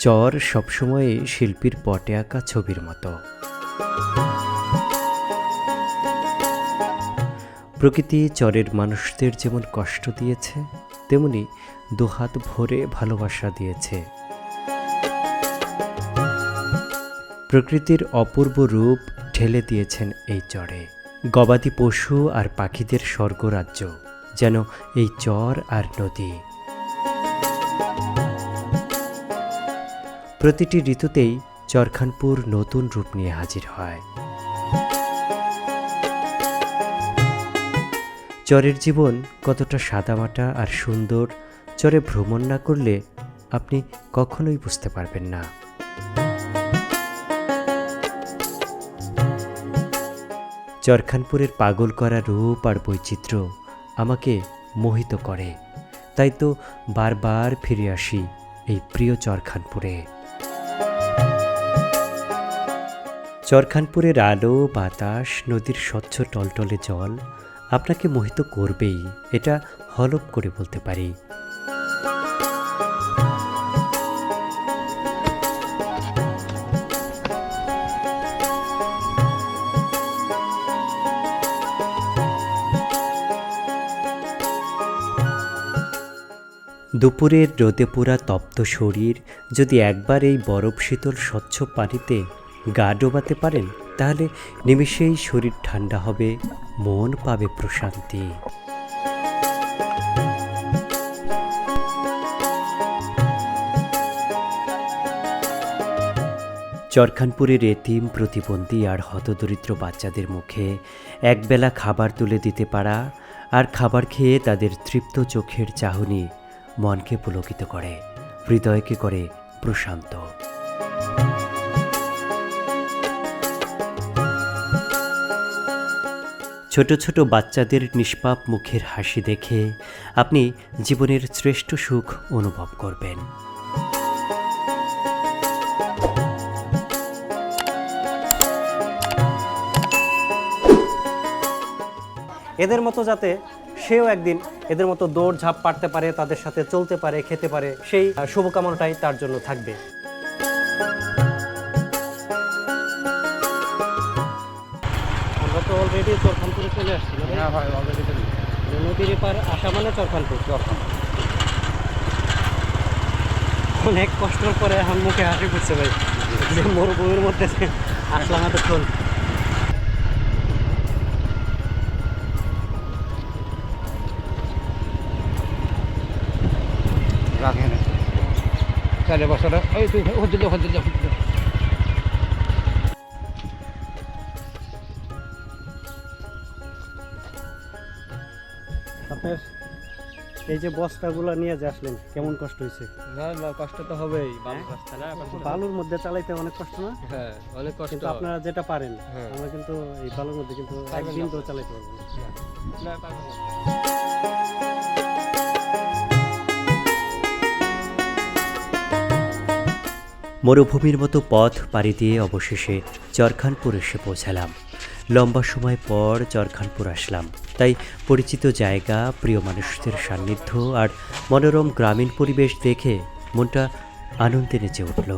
চর সবসময় শিল্পীর পটে আঁকা ছবির মতো। প্রকৃতি চরের মানুষদের যেমন কষ্ট দিয়েছে, তেমনি দুহাত ভরে ভালোবাসা দিয়েছে। প্রকৃতির অপূর্ব রূপ ঢেলে দিয়েছেন এই চরে। গবাদি পশু আর পাখিদের স্বর্গরাজ্য যেন এই চর আর নদী। প্রতিটি ঋতুতেই চরখানপুর নতুন রূপ নিয়ে হাজির হয়। চরের জীবন কতটা সাদামাটা আর সুন্দর, চরে ভ্রমণ না করলে আপনি কখনোই বুঝতে পারবেন না। চরখানপুরের পাগল করা রূপ আর বৈচিত্র্য আমাকে মোহিত করে, তাই তো বারবার ফিরে আসি এই প্রিয় চরখানপুরে। চরখানপুরের আলো, বাতাস, নদীর স্বচ্ছ টলটলে জল আপনাকে মোহিত করবেই, এটা হলফ করে বলতে পারি। দুপুরের রোদে পোড়া তপ্ত শরীর যদি একবার এই বরফ শীতল স্বচ্ছ পানিতে গা ডোবাতে পারেন, তাহলে নিমেষেই শরীর ঠান্ডা হবে, মন পাবে প্রশান্তি। চরখানপুরের এতিম, প্রতিবন্ধী আর হতদরিদ্র বাচ্চাদের মুখে একবেলা খাবার তুলে দিতে পারা আর খাবার খেয়ে তাদের তৃপ্ত চোখের চাহনি মনকে পুলকিত করে, হৃদয়কে করে প্রশান্ত। ছোট ছোট বাচ্চাদের নিষ্পাপ মুখের হাসি দেখে আপনি জীবনের শ্রেষ্ঠ সুখ অনুভব করবেন। এদের মতো যাতে সেও একদিন এদের মতো দৌড় ঝাঁপ পারতে পারে, তাদের সাথে চলতে পারে, খেতে পারে, সেই শুভকামনাটাই তার জন্য থাকবে। আমরা তো অলরেডি চরখানপুরে চলে আসছি। হ্যাঁ ভাই, অলরেডি নদীর এপার আসা মানে চরখানপুর। অনেক কষ্টের পরে আমার মুখে হাসি ফুটছে ভাই, যে মরুভূমির মধ্যে আসলাম এতক্ষণ। রাখেন চালে বছর ওই তুই হচ্ছিল আপনার এই যে বস্তাগুলো নিয়ে যে আসলেন, কেমন কষ্ট হয়েছে? না কষ্ট তো হবেই, বালুর রাস্তা না, বালুর মধ্যে চালাইতে অনেক কষ্ট না? হ্যাঁ অনেক কষ্ট। কিন্তু আপনারা যেটা পারেন, হ্যাঁ। আমরা কিন্তু এই বালুর মধ্যে কিন্তু একদিন তো চালাইতে পারবো না। না পারবো না। মরুভূমির মতো পথ পাড়ি দিয়ে অবশেষে চরখানপুর এসে পৌঁছালাম। লম্বা সময় পর চরখানপুর আসলাম, তাই পরিচিত জায়গা, প্রিয় মানুষদের সান্নিধ্য আর মনোরম গ্রামীণ পরিবেশ দেখে মনটা আনন্দে নেচে উঠল।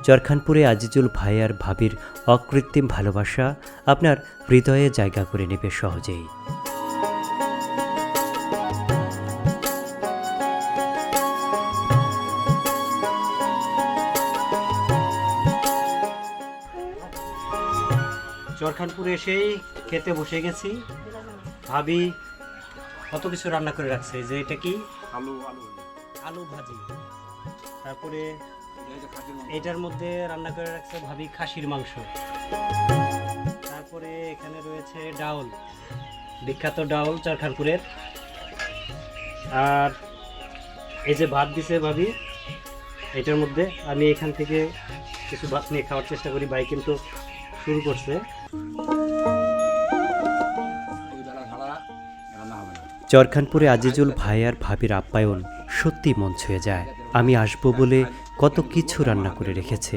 চরখানপুরে আজিজুল ভাই আর ভাবির অকৃত্রিম ভালোবাসা আপনার হৃদয়ে জায়গা করে নেবে সহজেই। চরখানপুরে এসেই খেতে বসে গেছি। ভাবি কত কিছু রান্না করে রাখছে, যে এটা কি আলু ভাজি, তারপরে এটার মধ্যে রান্না করে রাখছে ভাবি খাসির মাংস, তারপরে এখানে রয়েছে ডাউল, বিখ্যাত ডাউল চরখানপুরের, আর এই যে ভাত দিছে ভাবি এটার মধ্যে। আমি এখান থেকে কিছু ভাত নিয়ে খাওয়ার চেষ্টা করি, ভাই কিন্তু শুরু করছে। চরখানপুরে আজিজুল ভাই আর ভাবির আপ্যায়ন সত্যি মন ছুঁয়ে যায়। আমি আসবো বলে কত কিছু রান্না করে রেখেছে।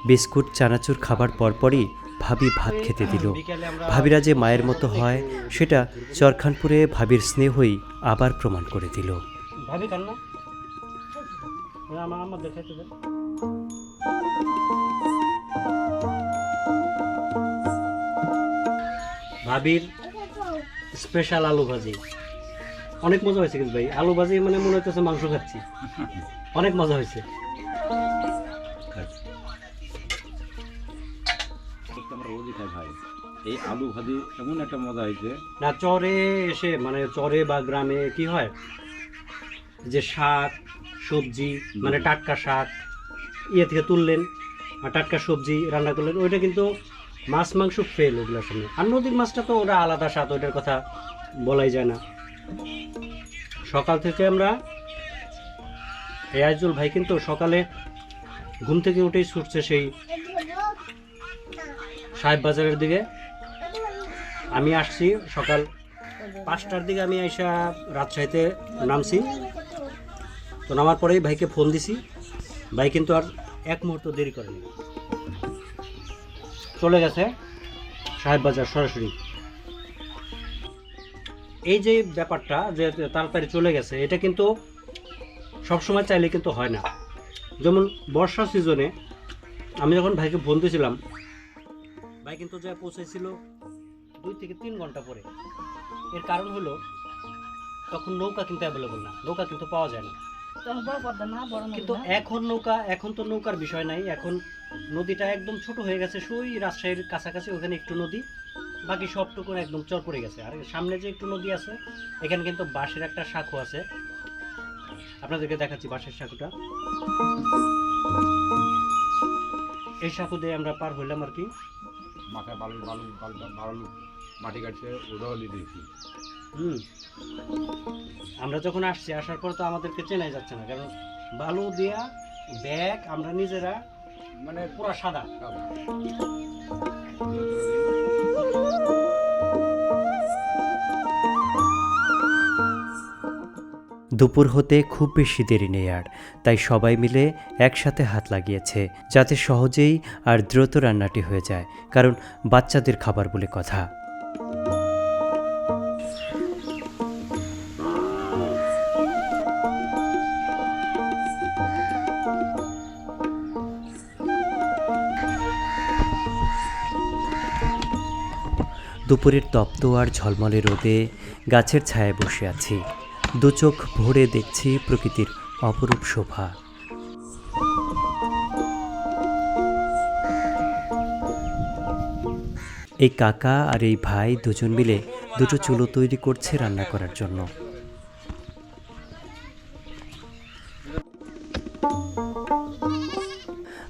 বিস্কুট চানাচুর খাবার পরপরই ভাবি ভাত খেতে দিল। বিকেলে আমরা ভাবিরা যে মায়ের মতো হয় সেটা চরখানপুরে ভাবির স্নেহই আবার প্রমাণ করে দিল। ভাবি খান না আমার দেখাইতে দেন। ভাবির স্পেশাল আলু ভাজি অনেক মজা হয়েছে কিন্তু ভাই, আলু ভাজি মানে মনে হচ্ছে মাংস খাচ্ছি, অনেক মজা হয়েছে। আমরা রোজই খাই ভাই, এই আলু ভাজি এমন একটা মজা হয়েছে। না চরে এসে মানে চরে বা গ্রামে কি হয় যে শাক সবজি মানে টাটকা শাক ইয়ে থেকে তুললেন আর টাটকা সবজি রান্না করলেন, ওইটা কিন্তু মাছ মাংস ফেল ওগুলোর সামনে। আর নদীর মাছটা তো ওটা আলাদা স্বাদ, ওইটার কথা বলাই যায় না। সকাল থেকে আমরা আইজুল ভাই কিন্তু সকালে ঘুম থেকে উঠেই ছুটছে সেই সাহেব বাজারের দিকে। আমি আসছি সকাল 5টার দিকে, আমি আইসা রাজশাহীতে নামছি। তো নামার পরেই ভাইকে ফোন দিছি, ভাই কিন্তু আর এক মুহূর্ত দেরি করেনি, চলে গেছে সাহেব বাজার সরাসরি। এই যে ব্যাপারটা যে তাড়াতাড়ি চলে গেছে, এটা কিন্তু সবসময় চাইলে কিন্তু হয় না। যেমন বর্ষা সিজনে আমি যখন ভাইকে ফোন দিয়েছিলাম, ভাই কিন্তু যা পৌঁছেছিল 2 থেকে 3 ঘন্টা পরে। এর কারণ হলো তখন নৌকা কিন্তু অ্যাভেলেবল না, নৌকা কিন্তু পাওয়া যায় না। কিন্তু এখন তো নৌকার বিষয় নাই, এখন নদীটা একদম ছোট হয়ে গেছে, সই রাজশাহীর কাছাকাছি ওখানে একটু নদী, বাকি সবটুকু একদম চর পড়ে গেছে। আর সামনে যে একটু নদী আছে এখানে কিন্তু বাঁশের একটা শাখু আছে, আপনাদেরকে দেখাচ্ছি বাঁশের শাখুটা। এই শাখু দিয়ে আমরা পার হইলাম আর কি। মাথায় বালু বালু বালু বালু মাটি কাটছে, ওটাও দিয়েছি। আমরা যখন আসছি, আসার পর তো আমাদেরকে চেনাই যাচ্ছে না, কারণ বালু দিয়া ব্যাগ আমরা নিজেরা মানে পুরো সাদা। দুপুর হতে খুব বেশি দেরি নেই আর, তাই সবাই মিলে একসাথে হাত লাগিয়েছে যাতে সহজেই আর দ্রুত রান্নাটি হয়ে যায়, কারণ বাচ্চাদের খাবার বলে কথা। দুপুরের তপ্ত আর ঝলমলে রোদে গাছের ছায়ায় বসে আছি, দু চোখ ভরে দেখছি প্রকৃতির অপরূপ শোভা। এই কাকা আর এই ভাই দুজন মিলে দুটো চুলো তৈরি করছে রান্না করার জন্য।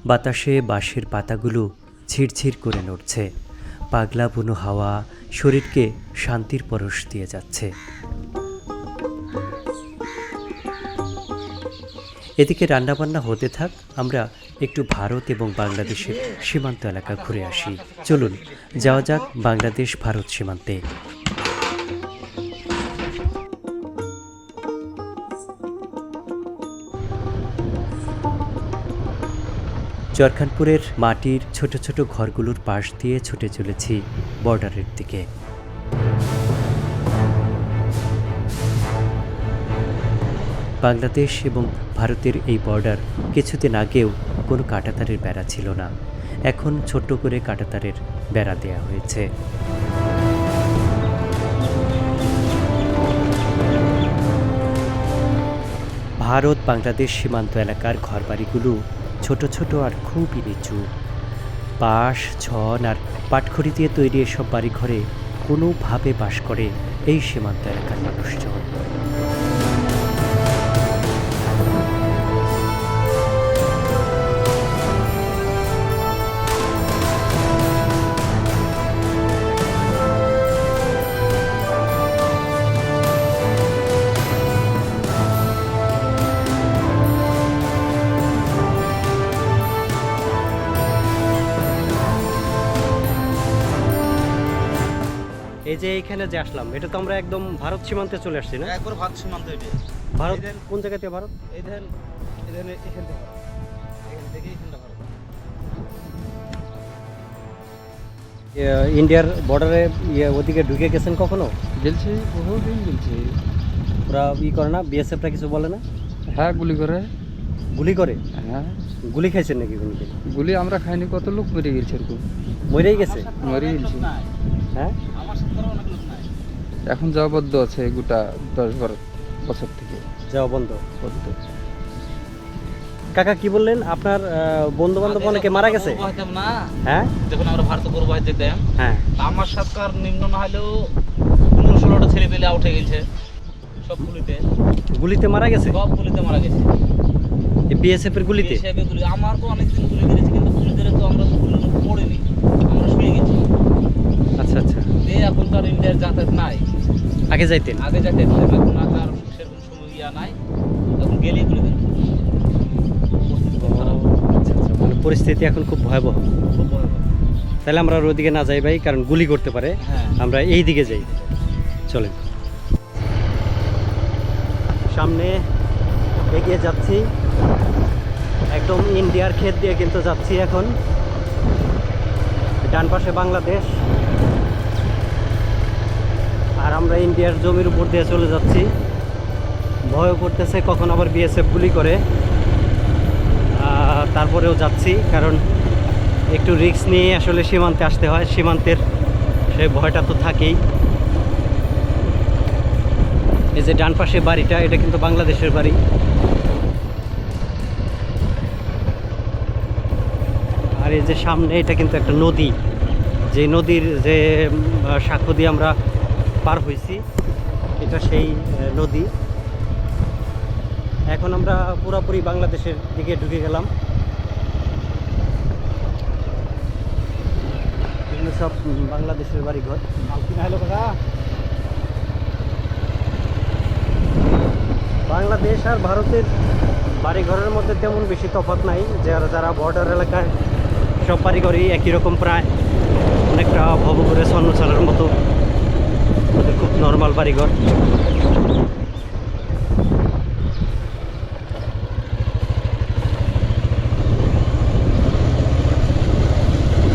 বাতাসে বাঁশের পাতাগুলো ঝিরঝির করে নড়ছে, পাগলা বুনো হাওয়া শরীরকে শান্তির পরশ দিয়ে যাচ্ছে। এদিকে রান্নাবান্না হতে থাক, আমরা একটু ভারত এবং বাংলাদেশের সীমান্ত এলাকা ঘুরে আসি। চলুন যাওয়া যাক বাংলাদেশ ভারত সীমান্তে। চরখানপুরের মাটির ছোট ছোট ঘরগুলোর পাশ দিয়ে ছুটে চলেছি বর্ডারের দিকে। বাংলাদেশ এবং ভারতের এই বর্ডার কিছুদিন আগেও কোনো কাঁটাতারের বেড়া ছিল না, এখন ছোট্ট করে কাঁটাতারের বেড়া দেয়া হয়েছে। ভারত বাংলাদেশ সীমান্ত এলাকার ঘরবাড়িগুলো ছোট ছোট আর খুবই নিচু। বাঁশ, ছন আর পাটখড়ি দিয়ে তৈরি এসব বাড়িঘরে কোনোভাবে বাস করে এই সীমান্ত এলাকার মানুষজন। এই যে এইখানে যে আসলাম, এটা তো আমরা একদম ভারত সীমান্তে চলে আসছি না? একবার ভারত সীমান্ত এটা। ভারত কোন জায়গাতে ভারত? এই দেখেন এখান থেকে এখান থেকে ভারত। ইন্ডিয়ার বর্ডারে ওদিকে ঢুকে গেছেন কখনো? গেলছি বহুদিন গেলছি। ওরা করে না, বিএসএফরা কিছু বলে না? হ্যাঁ গুলি করে। গুলি করে? হ্যাঁ গুলি খাইছেন নাকি কোনদিন? গুলি আমরা খাইনি, কত লোক মরে গেছে এরকম। মরেই গেছে? মরে গেছি। হ্যাঁ, এখন যাওয়া বদ্ধ আছে গোটা 10-12 বছর থেকে যাওয়া বন্ধ। বদ্ধ। কাকা কি বললেন, আপনার বন্ধু বান্ধব অনেকে মারা গেছে? না, হ্যাঁ যখন আমরা ভারত পূর্ব বাহিনী যেতাম, হ্যাঁ। আমার সরকার নিম্ন না হলেও 15-16টা ছেলে পেলে উঠে গেছে সব গুলিতে। গুলিতে মারা গেছে? সব গুলিতে মারা গেছে বিএসএফ এর গুলিতে? হিসেবে গুলি। আমার তো অনেকদিন গুলি মেরেছে, কিন্তু গুলিতে তো আমরা তো গুলি পড়িনি, আমরা শুয়ে গেছি। আচ্ছা আচ্ছা। এখন তো আর ইন্ডিয়ার যাতায়াত নাই, আগে যাইতেন? আগে যাতায়াত ছিলাম, এখন আর তার সেরকম সময় নাই, এখন গেলে গুলিতে পরিস্থিতি খুব খারাপ। আচ্ছা আচ্ছা, মানে পরিস্থিতি এখন খুব ভয়াবহ। খুব ভয়াবহ। তাহলে আমরা আর ওইদিকে না যাই ভাই, কারণ গুলি করতে পারে। হ্যাঁ, আমরা এই দিকে যাই, চলেন। সামনে এগিয়ে যাচ্ছি, একদম ইন্ডিয়ার ক্ষেত দিয়ে কিন্তু যাচ্ছি এখন। ডান পাশে বাংলাদেশ, আর আমরা ইন্ডিয়ার জমির উপর দিয়ে চলে যাচ্ছি। ভয় করতেছে কখন আবার বিএসএফ গুলি করে, তারপরেও যাচ্ছি, কারণ একটু রিস্ক নিয়ে আসলে সীমান্তে আসতে হয়। সীমান্তের সেই ভয়টা তো থাকেই। এই যে ডান পাশে বাড়িটা, এটা কিন্তু বাংলাদেশের বাড়ি। আর এই যে সামনে, এটা কিন্তু একটা নদী, যে নদীর যে সাক্ষ্য দিয়ে আমরা পার হয়েছি, এটা সেই নদী। এখন আমরা পুরোপুরি বাংলাদেশের দিকে ঢুকে গেলাম। এগুলো সব বাংলাদেশের বাড়িঘর। বাংলাদেশ আর ভারতের বাড়িঘরের মধ্যে তেমন বেশি তফাৎ নাই। যারা বর্ডার এলাকায়, সব বাড়িঘরই একই রকম প্রায়, অনেকটা ভবঘুরে স্বর্ণচালার মতো, ওদের খুব নর্মাল বাড়িঘর।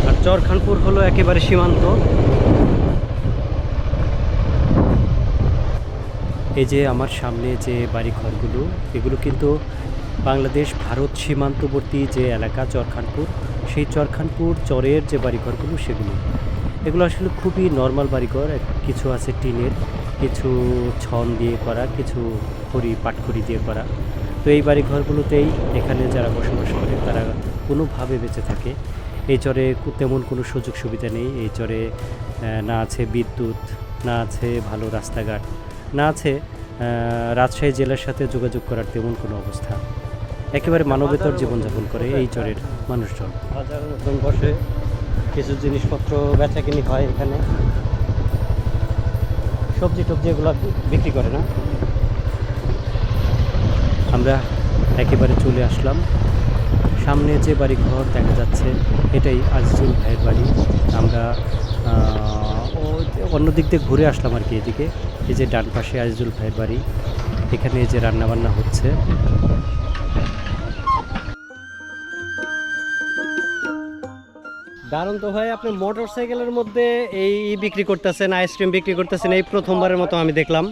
আর চরখানপুর হলো একেবারে সীমান্ত। এই যে আমার সামনে যে বাড়িঘরগুলো, এগুলো কিন্তু বাংলাদেশ ভারত সীমান্তবর্তী যে এলাকা চরখানপুর, সেই চরখানপুর চরের যে বাড়িঘরগুলো সেগুলো, এগুলো আসলে খুবই নর্মাল বাড়িঘর। কিছু আছে টিনের, কিছু ছন দিয়ে করা, কিছু পাটখড়ি দিয়ে করা। তো এই বাড়িঘরগুলোতেই এখানে যারা বসবাস করে তারা কোনোভাবে বেঁচে থাকে। এই চরে তেমন কোনো সুযোগ সুবিধা নেই। এই চরে না আছে বিদ্যুৎ, না আছে ভালো রাস্তাঘাট, না আছে রাজশাহী জেলার সাথে যোগাযোগ করার তেমন কোনো অবস্থা। একেবারে মানবেতর জীবনযাপন করে এই চরের মানুষজন। বাজার মতন বসে কিছু জিনিসপত্র বেচাকিনি হয় এখানে, সবজি টবজি এগুলো বিক্রি করে না। আমরা একেবারে চলে আসলাম। সামনে যে বাড়ি ঘর দেখা যাচ্ছে, এটাই আজিজুল ভাইয়ের বাড়ি। আমরা অন্য দিক দিয়ে ঘুরে আসলাম আর কি এদিকে। এই যে ডান পাশে আজিজুল ভাইয়ের বাড়ি, এখানে এই যে রান্নাবান্না হচ্ছে। দারুণ তো ভাই, আপনি মোটর সাইকেলের মধ্যে এই বিক্রি করতেছেন, আইসক্রিম বিক্রি করতেছেন, এই প্রথমবারের মতো আমি দেখলাম।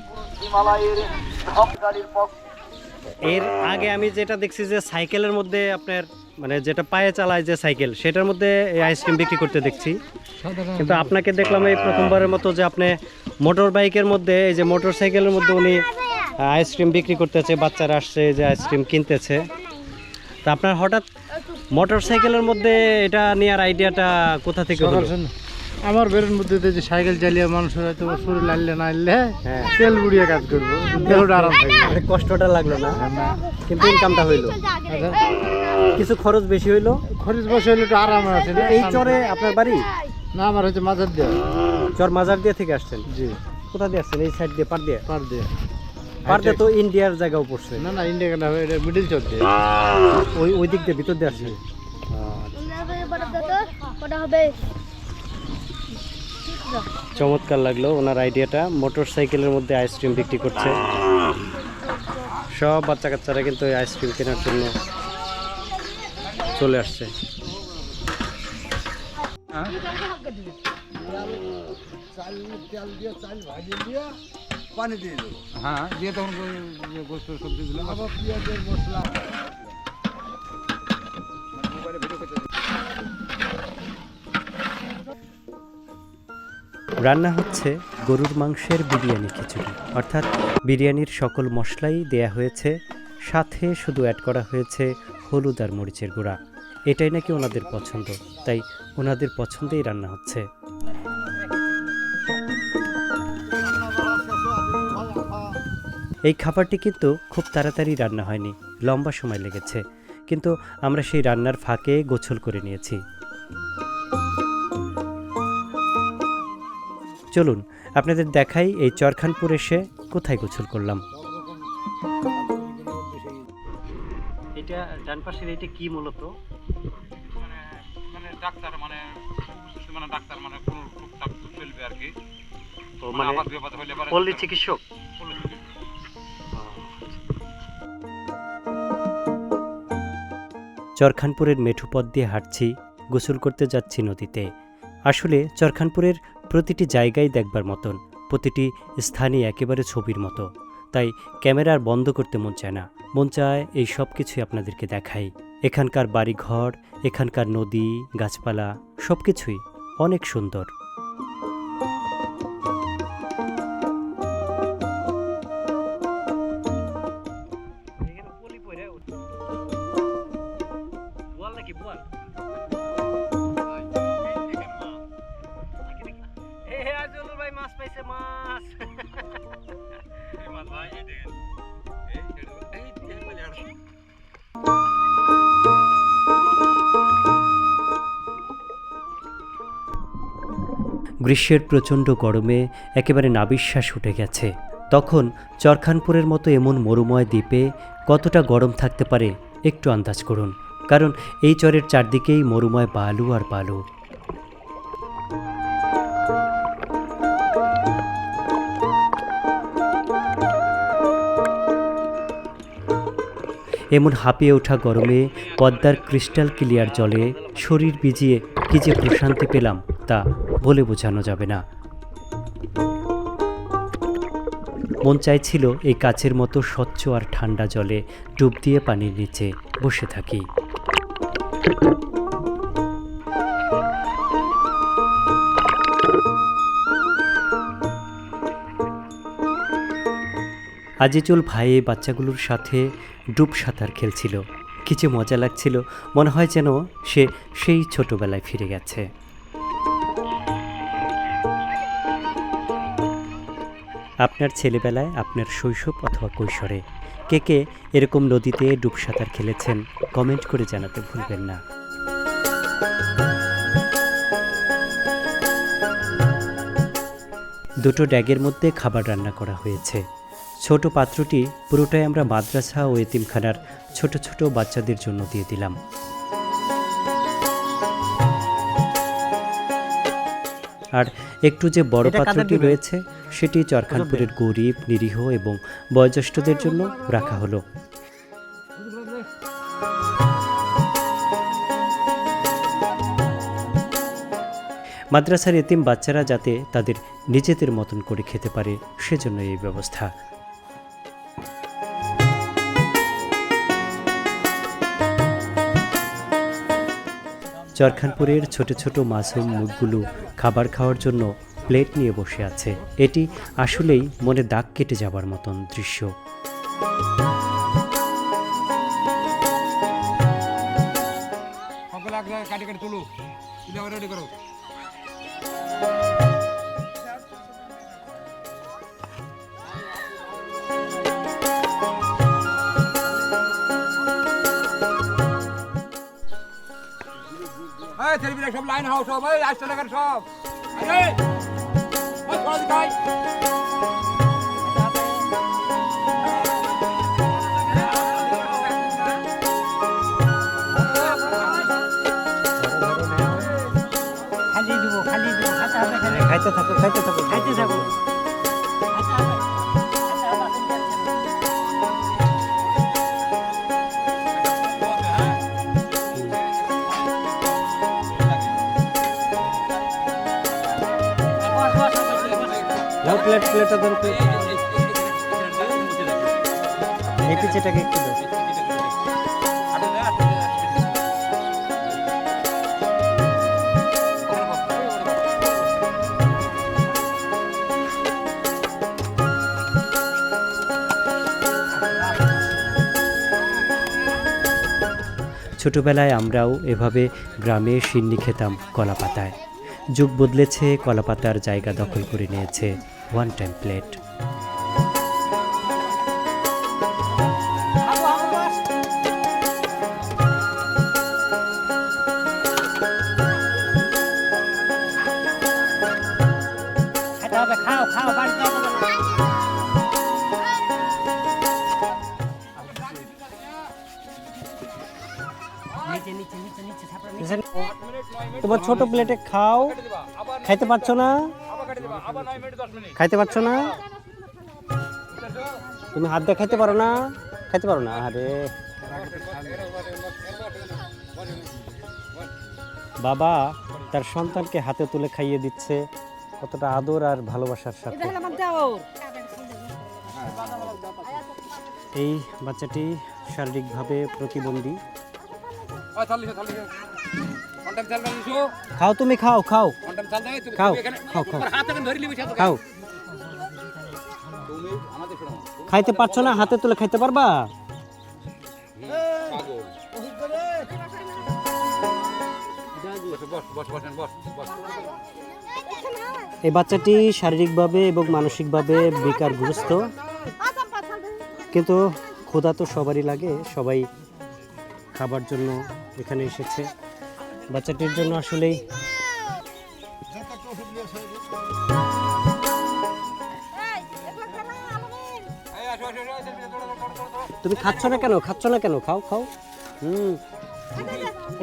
এর আগে আমি যেটা দেখছি যে সাইকেলের মধ্যে আপনার, মানে যেটা পায়ে চালায় যে সাইকেল, সেটার মধ্যে এই আইসক্রিম বিক্রি করতে দেখছি। কিন্তু আপনাকে দেখলাম এই প্রথমবারের মতো যে আপনি মোটর বাইকের মধ্যে, এই যে মোটর সাইকেলের মধ্যে উনি আইসক্রিম বিক্রি করতেছে, বাচ্চারা আসছে যে আইসক্রিম কিনতেছে। তা আপনার হঠাৎ মোটর সাইকেলের মধ্যে এটা নেওয়ার আইডিয়াটা কোথা থেকে হলো? আমার বেরোর মধ্যে যে সাইকেল চালিয়ে মানুষের হয়তো শরীর লাইলে না আনলে হ্যাঁ, তেল বুড়িয়ে কাজ করবো, দেহটা আরাম থাকবে। কষ্টটা লাগলো না, কিন্তু ইনকামটা হইলো। কিছু খরচ বেশি হইলো, খরচ বসে হলে একটু আরাম আছে না। এই চরে আপনার বাড়ি? না, আমার হচ্ছে মাজার দেওয়া। চর মাজার দিয়ে থেকে আসছেন? জি। কোথা দিয়ে আসছেন? এই সাইড দিয়ে, পার দিয়ে? পার দিয়ে। পার দিয়ে তো ইন্ডিয়ার জায়গাও পড়ছে। না না, ইন্ডিয়া কেন, এটা মিডিল চর দিয়ে। ওই দিক দিয়ে ভিতর দিয়ে আসছে। চমৎকার লাগলো ওনার আইডিয়াটা। মোটর সাইকেলের মধ্যে আইসক্রিম বিক্রি করছে। সব বাচ্চা কাচ্চারা কিন্তু এই আইসক্রিম কেনার জন্য চলে আসছে। হ্যাঁ দিয়ে তখন গোস্ত সবজি দিলাম আবার পেঁয়াজের মশলা রান্না হচ্ছে গরুর মাংসের বিরিয়ানি খিচুড়ি, অর্থাৎ বিরিয়ানির সকল মশলাই দেয়া হয়েছে, সাথে শুধু অ্যাড করা হয়েছে হলুদ আর মরিচের গুঁড়া। এটাই নাকি ওনাদের পছন্দ, তাই ওনাদের পছন্দেই রান্না হচ্ছে। এই খাবারটি কিন্তু খুব তাড়াতাড়ি রান্না হয়নি, লম্বা সময় লেগেছে, কিন্তু আমরা সেই রান্নার ফাঁকে গোছল করে নিয়েছি। চলুন আপনাদের দেখাই এই চরখানপুর এসে কোথায় গোছল করলাম। এটা ডান পাশের এটা কি মূলত? মানে ডাক্তার মানে ডাক্তার মানে কোনো টুকটাক চলবে আর কি। ও মানে আবাদ বিবাদ হইলে পরে পল্লী চিকিৎসক। চরখানপুরের মেঠো পথ দিয়ে হাঁটছি, গোসল করতে যাচ্ছি নদীতে। আসলে চরখানপুরের প্রতিটি জায়গায় দেখবার মতন, প্রতিটি স্থানই একেবারে ছবির মতো, তাই ক্যামেরা আর বন্ধ করতে মন চায় না, মন চায় এই সব কিছুই আপনাদেরকে দেখাই। এখানকার বাড়িঘর, এখানকার নদী, গাছপালা সব কিছুই অনেক সুন্দর। মাছ পাইছে, মাছ। গ্রীষ্মের প্রচণ্ড গরমে একেবারে নাবিশ্বাস উঠে গেছে। তখন চরখানপুরের মতো এমন মরুময় দ্বীপে কতটা গরম থাকতে পারে একটু আন্দাজ করুন, কারণ এই চরের চারদিকেই মরুময় বালু আর বালু। এমন হাঁপিয়ে ওঠা গরমে পদ্মার ক্রিস্টাল ক্লিয়ার জলে শরীর ভিজিয়ে কি যে প্রশান্তি পেলাম তা বলে বোঝানো যাবে না। মন চাইছিল এই কাচের মতো স্বচ্ছ আর ঠান্ডা জলে ডুব দিয়ে পানির নিচে বসে থাকি। আজিজুল ভাই এই বাচ্চাগুলোর সাথে ডুব সাঁতার খেলছিল, কি যে মজা লাগছিল, মনে হয় যেন সে সেই ছোটবেলায় ফিরে গেছে। আপনার ছেলেবেলায়, আপনার শৈশব অথবা কৈশোরে কে কে এরকম নদীতে ডুব সাঁতার খেলেছেন কমেন্ট করে জানাতে ভুলবেন না। দুটো ড্যাগের মধ্যে খাবার রান্না করা হয়েছে। ছোট পাত্রটি পুরোটাই আমরা মাদ্রাসা ও এতিমখানার ছোট ছোট বাচ্চাদের জন্য দিয়ে দিলাম। আর একটু যে বড় পাত্রটি রয়েছে সেটি চরখানপুরের গরিব, নিরীহ এবং বয়োজ্যেষ্ঠদের জন্য রাখা হলো। মাদ্রাসার এতিম বাচ্চারা যাতে তাদের নিজেদের মতন করে খেতে পারে সেজন্য এই ব্যবস্থা। চরখানপুরের ছোট ছোট মাসুম মুখগুলো খাবার খাওয়ার জন্য প্লেট নিয়ে বসে আছে। এটি আসলেই মনে দাগ কেটে যাবার মতন দৃশ্য। কাটি কাটি তুলো, রেডি করো। সব লাইন হাও, সব আসতে লাগার সব খাইতে থাকো, খাইতে থাকো, খাইতে থাকো। প্লেটটা ধরো তো। এই পিচেটাকে একটু দাও। ছোটবেলায় আমরাও এভাবে গ্রামে সিন্নি খেতাম কলাপাতায়। যুগ বদলেছে, কলাপাতার জায়গা দখল করে নিয়েছে ওয়ান টাইম প্লেট। খাও খাও বাড়িতে তোমার ছোট প্লেটে খাও। খাইতে পারছো না? খাইতে পারছো না? তুমি হাত দিয়ে খাইতে পারো না? খাইতে পারো না? আরে বাবা তার সন্তানকে হাতে তুলে খাইয়ে দিচ্ছে, কতটা আদর আর ভালোবাসার সাথে। এই বাচ্চাটি শারীরিকভাবে প্রতিবন্ধী। খাও তুমি, খাও খাও খাও খাও খাও খাও। খাইতে পারছো না? হাতে তুলে খাইতে পারবা? এই বাচ্চাটি শারীরিকভাবে এবং মানসিকভাবে বিকারগ্রস্ত, কিন্তু ক্ষুধা তো সবারই লাগে, সবাই খাবার জন্য এখানে এসেছে। বাচ্চাটির জন্য আসলেই তুমি খাচ্ছ না কেন? খাচ্ছ না কেন? খাও খাও।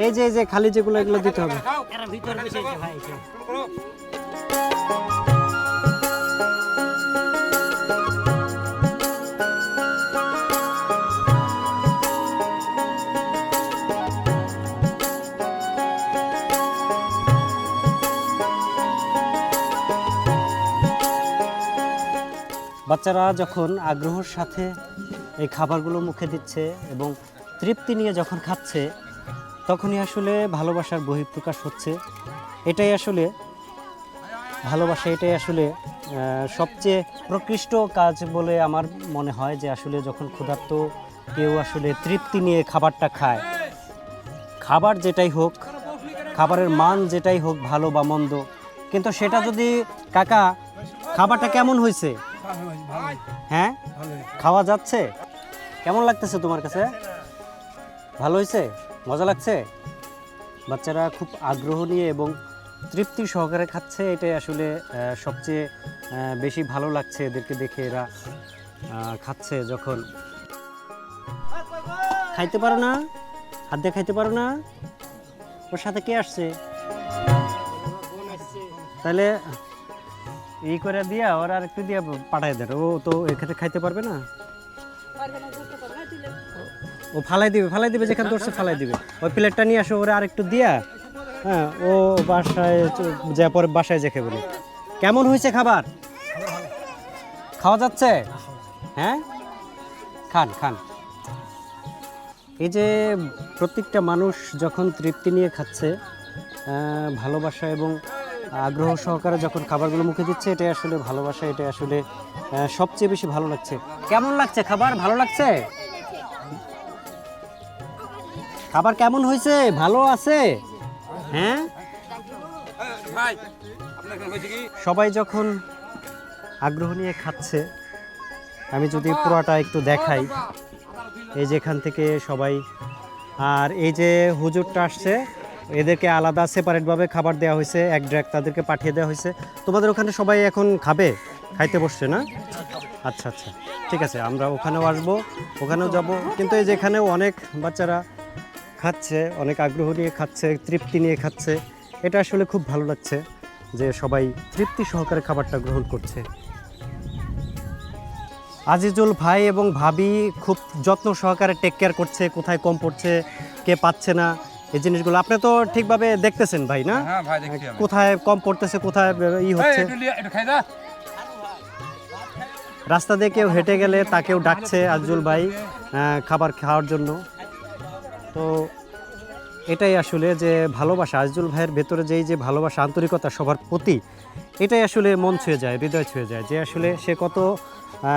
এই যে খালি যেগুলো এগুলো দিতে হবে। বাচ্চারা যখন আগ্রহের সাথে এই খাবারগুলো মুখে দিচ্ছে এবং তৃপ্তি নিয়ে যখন খাচ্ছে, তখনই আসলে ভালোবাসার বহিঃপ্রকাশ হচ্ছে। এটাই আসলে ভালোবাসা, এটাই আসলে সবচেয়ে প্রকৃষ্ট কাজ বলে আমার মনে হয়, যে আসলে যখন ক্ষুধার্ত কেউ আসলে তৃপ্তি নিয়ে খাবারটা খায়। খাবার যেটাই হোক, খাবারের মান যেটাই হোক, ভালো বা মন্দ, কিন্তু সেটা যদি কাকা খাবারটা কেমন হয়েছে, হ্যাঁ খাওয়া যাচ্ছে, কেমন লাগতেছে তোমার কাছে? ভালো হয়েছে? মজা লাগছে? বাচ্চারা খুব আগ্রহ নিয়ে এবং তৃপ্তি সহকারে খাচ্ছে, এটাই আসলে সবচেয়ে বেশি ভালো লাগছে এদেরকে দেখে। এরা খাচ্ছে যখন। খাইতে পারো না? হাত দিয়ে খাইতে পারো না? ওর সাথে কে আসছে? তাহলে এই করে দিয়া ওর আর একটু দিয়া পাঠাই দেন। ও তো এখানে খাইতে পারবে না, ও ফালাই দিবে যেখানে ধরছে ফালাই দিবে। ওই প্লেটটা নিয়ে আসো, ওরা আর একটু দিয়া, হ্যাঁ ও বাসায় যা পরে বাসায় যে খেয়ে বলি। কেমন হয়েছে খাবার? খাওয়া যাচ্ছে? হ্যাঁ খান খান। এই যে প্রত্যেকটা মানুষ যখন তৃপ্তি নিয়ে খাচ্ছে, ভালোবাসা এবং আগ্রহ সহকারে যখন খাবারগুলো মুখে দিচ্ছে, এটাই আসলে ভালোবাসা, এটাই আসলে সবচেয়ে বেশি ভালো লাগছে। কেমন লাগছে খাবার? ভালো লাগছে? খাবার কেমন হয়েছে? ভালো আছে? হ্যাঁ সবাই যখন আগ্রহ নিয়ে খাচ্ছে, আমি যদি পুরোটা একটু দেখাই, এই যেখান থেকে সবাই, আর এই যে হুজুরটা আসছে, এদেরকে আলাদা সেপারেটভাবে খাবার দেওয়া হয়েছে, এক ড্রাগ তাদেরকে পাঠিয়ে দেওয়া হয়েছে। তোমাদের ওখানে সবাই এখন খাবে, খাইতে বসছে না? আচ্ছা আচ্ছা ঠিক আছে, আমরা ওখানেও আসবো, ওখানেও যাব। কিন্তু এই যেখানেও অনেক বাচ্চারা খাচ্ছে, অনেক আগ্রহ নিয়ে খাচ্ছে, তৃপ্তি নিয়ে খাচ্ছে। এটা আসলে খুব ভালো লাগছে যে সবাই তৃপ্তি সহকারে খাবারটা গ্রহণ করছে। আজিজুল ভাই এবং ভাবি খুব যত্ন সহকারে টেক কেয়ার করছে, কোথায় কম পড়ছে, কে পাচ্ছে না, এই জিনিসগুলো আপনি তো ঠিকভাবে দেখতেছেন ভাই, না? হ্যাঁ ভাই দেখছি আমি। কোথায় কম পড়তেছে, কোথায় ই হচ্ছে। রাস্তা দিয়ে কেউ হেঁটে গেলে তাকেও ডাকছে আজিজুল ভাই খাবার খাওয়ার জন্য। তো এটাই আসলে যে ভালোবাসা, আজিজুল ভাইয়ের ভেতরে যেই যে ভালোবাসা, আন্তরিকতা সবার প্রতি, এটাই আসলে মন ছুঁয়ে যায়, হৃদয় ছুঁয়ে যায়, যে আসলে সে কত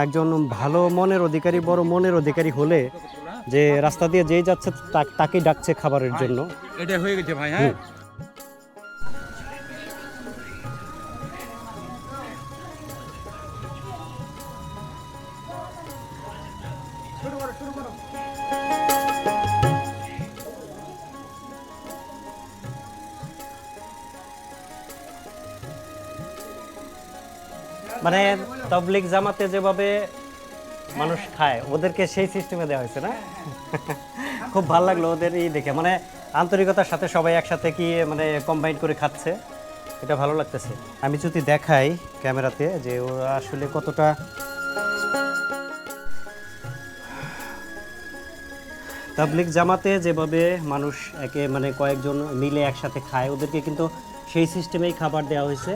একজন ভালো মনের অধিকারী, বড় মনের অধিকারী হলে যে রাস্তা দিয়ে যেই যাচ্ছে তাকেই ডাকছে খাবারের জন্য। এটা হয়ে গেছে ভাই, হ্যাঁ। মানে তাবলিগ জামাতে যেভাবে মানুষ খায় ওদেরকে সেই সিস্টেমে দেওয়া হয়েছে না? খুব ভালো লাগলো ওদের এই দেখে, মানে আন্তরিকতার সাথে সবাই একসাথে কি মানে কম্বাইন করে খাচ্ছে, এটা ভালো লাগতেছে। আমি যদি দেখাই ক্যামেরাতে যে ওরা আসলে কতটা তাবলিগ জামাতে যেভাবে মানুষ একে মানে কয়েকজন মিলে একসাথে খায়, ওদেরকে কিন্তু সেই সিস্টেমেই খাবার দেওয়া হয়েছে।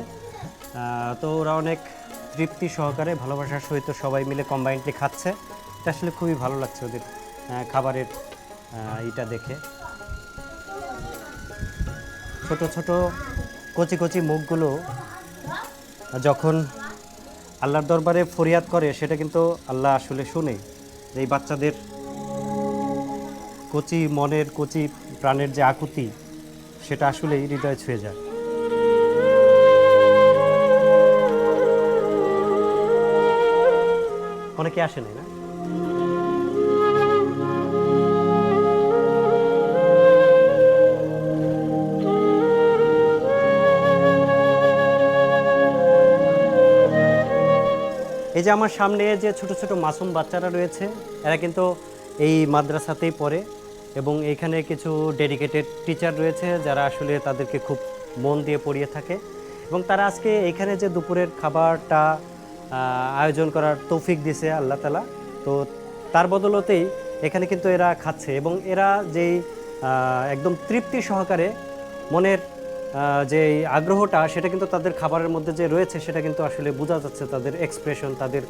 তো ওরা অনেক তৃপ্তি সহকারে ভালোবাসার সহিত সবাই মিলে কম্বাইন্ডলি খাচ্ছে। এটা আসলে খুবই ভালো লাগছে ওদের খাবারের এটা দেখে। ছোট ছোট কচি কচি মুখগুলো যখন আল্লাহর দরবারে ফরিয়াদ করে, সেটা কিন্তু আল্লাহ আসলে শুনে। এই বাচ্চাদের কচি মনের, কচি প্রাণের যে আকুতি, সেটা আসলেই হৃদয় ছুঁয়ে যায়। অনেকে আসে নাই না? এই যে আমার সামনে যে ছোট ছোট মাসুম বাচ্চারা রয়েছে, এরা কিন্তু এই মাদ্রাসাতেই পড়ে এবং এখানে কিছু ডেডিকেটেড টিচার রয়েছে যারা আসলে তাদেরকে খুব মন দিয়ে পড়িয়ে থাকে। এবং তারা আজকে এখানে যে দুপুরের খাবারটা আয়োজন করার তৌফিক দিয়েছে আল্লাহ তাআলা, তো তার বদলতেই এখানে কিন্তু এরা খাচ্ছে এবং এরা যেই একদম তৃপ্তি সহকারে মনের যে আগ্রহটা, সেটা কিন্তু তাদের খাবারের মধ্যে যে রয়েছে সেটা কিন্তু আসলে বোঝা যাচ্ছে, তাদের এক্সপ্রেশন, তাদের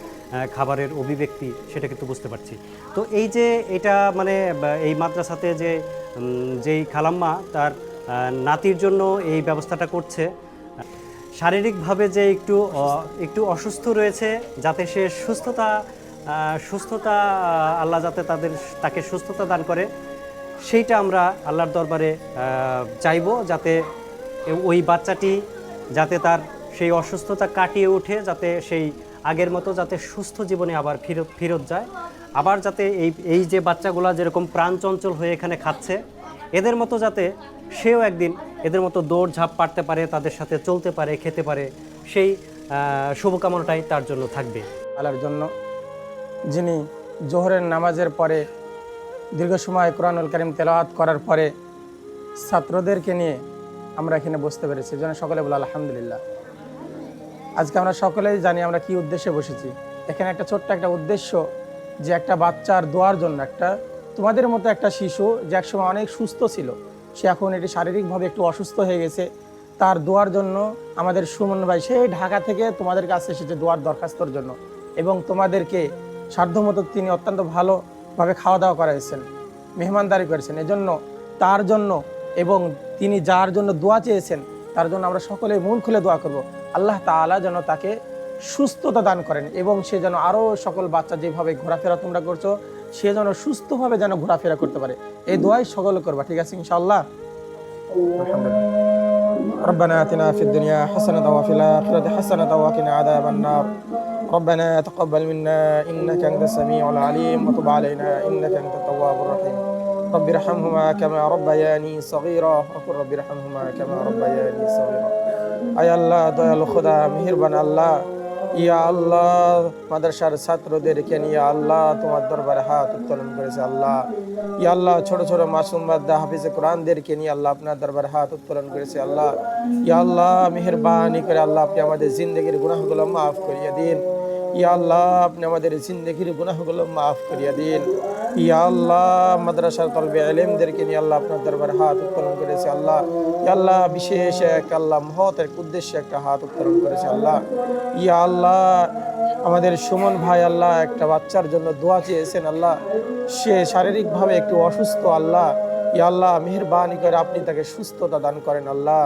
খাবারের অভিব্যক্তি, সেটা কিন্তু বুঝতে পারছি। তো এই যে এটা মানে এই মাদ্রাসাতে যে যেই খালাম্মা তার নাতির জন্য এই ব্যবস্থাটা করছে, শারীরিকভাবে যে একটু অসুস্থ রয়েছে, যাতে সে সুস্থতা আল্লাহ যাতে তাকে সুস্থতা দান করে, সেইটা আমরা আল্লাহর দরবারে চাইবো, যাতে ওই বাচ্চাটি যাতে তার সেই অসুস্থতা কাটিয়ে উঠে, যাতে সেই আগের মতো যাতে সুস্থ জীবনে আবার ফিরত যায়, আবার যাতে এই যে বাচ্চাগুলো যেরকম প্রাণচঞ্চল হয়ে এখানে খাচ্ছে, এদের মতো যাতে সেও একদিন এদের মতো দৌড়ঝাঁপ পারতে পারে, তাদের সাথে চলতে পারে, খেতে পারে, সেই শুভকামনাটাই তার জন্য থাকবে। আল্লাহর জন্য যিনি জোহরের নামাজের পরে দীর্ঘ সময় কোরআনুল কারীম তেলাওয়াত করার পরে ছাত্রদেরকে নিয়ে আমরা এখানে বসতে পেরেছি, যেন সকলে বলে আলহামদুলিল্লাহ। আজকে আমরা সকলেই জানি আমরা কি উদ্দেশ্যে বসেছি। এখানে একটা ছোট্ট একটা উদ্দেশ্য, যে একটা বাচ্চার দোয়ার জন্য, একটা তোমাদের মতো একটা শিশু যে একসময় অনেক সুস্থ ছিল, সে এখন এটি শারীরিকভাবে একটু অসুস্থ হয়ে গেছে, তার দোয়ার জন্য আমাদের সুমন ভাই সেই ঢাকা থেকে তোমাদের কাছে এসেছে দোয়ার দরখাস্তর জন্য, এবং তোমাদেরকে সাধ্যমতো তিনি অত্যন্ত ভালোভাবে খাওয়া দাওয়া করাইছেন, মেহমানদারি করেছেন। এজন্য তার জন্য এবং তিনি যার জন্য দোয়া চেয়েছেন তার জন্য আমরা সকলে মন খুলে দোয়া করব, আল্লাহ তাআলা যেন তাকে সুস্থতা দান করেন এবং সে যেন আরও সকল বাচ্চা যেভাবে ঘোরাফেরা তোমরা করছো, সে যেন সুস্থভাবে যেন ঘোরাফেরা করতে পারে, এই দোয়াই সকলে করবা। ঠিক আছে ইনশাআল্লাহ? ربنا آتنا في الدنيا حسنة وفي الآخرة حسنة وقنا عذاب النار ربنا تقبل منا إنك أنت السميع العليم وتب علينا إنك أنت التواب الرحيم رب ارحمهما كما ربياني صغيرا وقل رب ارحمهما كما ربياني صغيرا। আয় আল্লাহ, দয়ালু খোদা, মেহেরবান আল্লাহ, ইয়া আল্লাহ, মাদ্রাসার ছাত্রদেরকে নিয়ে আল্লাহ তোমার দরবারে হাত উত্তোলন করেছে আল্লাহ। ইয়া আল্লাহ, ছোট ছোট মাসুম বান্দা হাফিজে কোরআনদেরকে নিয়ে আল্লাহ আপনার দরবারে হাত উত্তোলন করেছে আল্লাহ। ইয়া আল্লাহ, মেহেরবানি করে আল্লাহ আপনি আমাদের জিন্দেগির গুনাহগুলো মাফ করিয়ে দিন। ইয়া আল্লাহ, আপনি আমাদের জিন্দেগির গুনাহগুলো মাফ করিয়ে দিন। ইয়া আল্লাহ মাদ্রাসার তলবে ইলমদেরকে নিয়ে আল্লাহ আপনার দরবারে হাত উত্তোলন করেছে আল্লাহ। ইয়া আল্লাহ বিশেষ এক আল্লাহ মহৎ এক উদ্দেশ্যে একটা হাত উত্তোলন করেছে আল্লাহ। ইয়া আল্লাহ আমাদের সুমন ভাই আল্লাহ একটা বাচ্চার জন্য দোয়া চেয়েছেন আল্লাহ, সে শারীরিকভাবে একটু অসুস্থ আল্লাহ। ইয়া আল্লাহ মেহেরবানি করে আপনি তাকে সুস্থতা দান করেন আল্লাহ।